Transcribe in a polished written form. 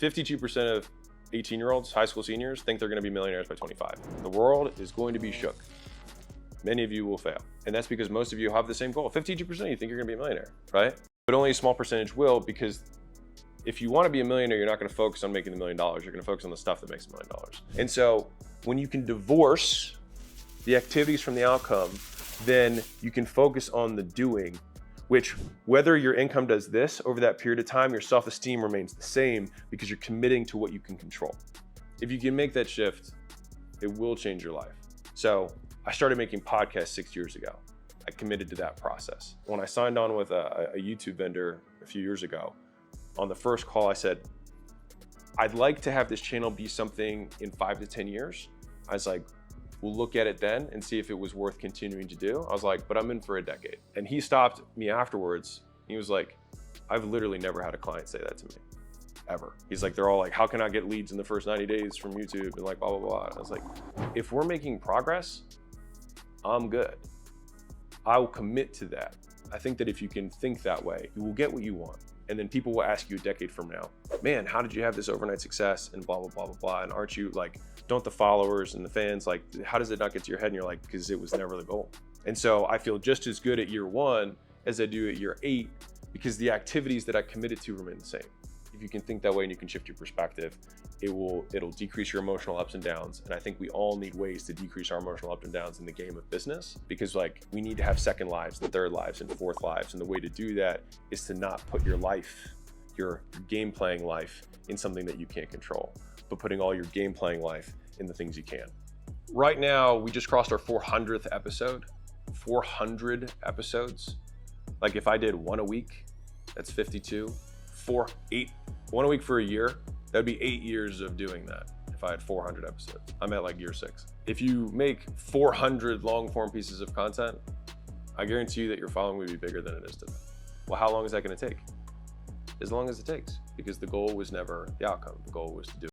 52% of 18-year-olds, high school seniors, think they're gonna be millionaires by 25. The world is going to be shook. Many of you will fail. And that's because most of you have the same goal. 52% you think you're gonna be a millionaire, right? But only a small percentage will, because if you wanna be a millionaire, you're not gonna focus on making the $1 million. You're gonna focus on the stuff that makes $1 million. And so when you can divorce the activities from the outcome, then you can focus on the doing, which whether your income does this over that period of time, your self-esteem remains the same because you're committing to what you can control. If you can make that shift, it will change your life. So I started making podcasts 6 years ago. I committed to that process. When I signed on with a YouTube vendor a few years ago, on the first call I said, I'd like to have this channel be something in 5 to 10 years. I was like, we'll look at it then and see if it was worth continuing to do. I was like, but I'm in for a decade. And he stopped me afterwards. He was like, I've literally never had a client say that to me, ever. He's like, they're all like, how can I get leads in the first 90 days from YouTube? And like, blah, blah, blah. And I was like, if we're making progress, I'm good. I will commit to that. I think that if you can think that way, you will get what you want. And then people will ask you a decade from now, man, how did you have this overnight success and blah, blah, blah, blah, blah. And aren't you like, don't the followers and the fans, like, how does it not get to your head? And you're like, because it was never the goal. And so I feel just as good at year 1 as I do at year 8, because the activities that I committed to remain the same. If you can think that way and you can shift your perspective, it'll decrease your emotional ups and downs. And I think we all need ways to decrease our emotional ups and downs in the game of business, because like we need to have second lives and third lives and fourth lives. And the way to do that is to not put your life, your game playing life, in something that you can't control, but putting all your game playing life in the things you can. Right now, we just crossed our 400th episode. 400 episodes. Like if I did 1 a week, that's 52. 1 a week for a year, that'd be 8 years of doing that if I had 400 episodes. I'm at like year 6. If you make 400 long form pieces of content, I guarantee you that your following will be bigger than it is today. Well, how long is that gonna take? As long as it takes, because the goal was never the outcome. The goal was to do it.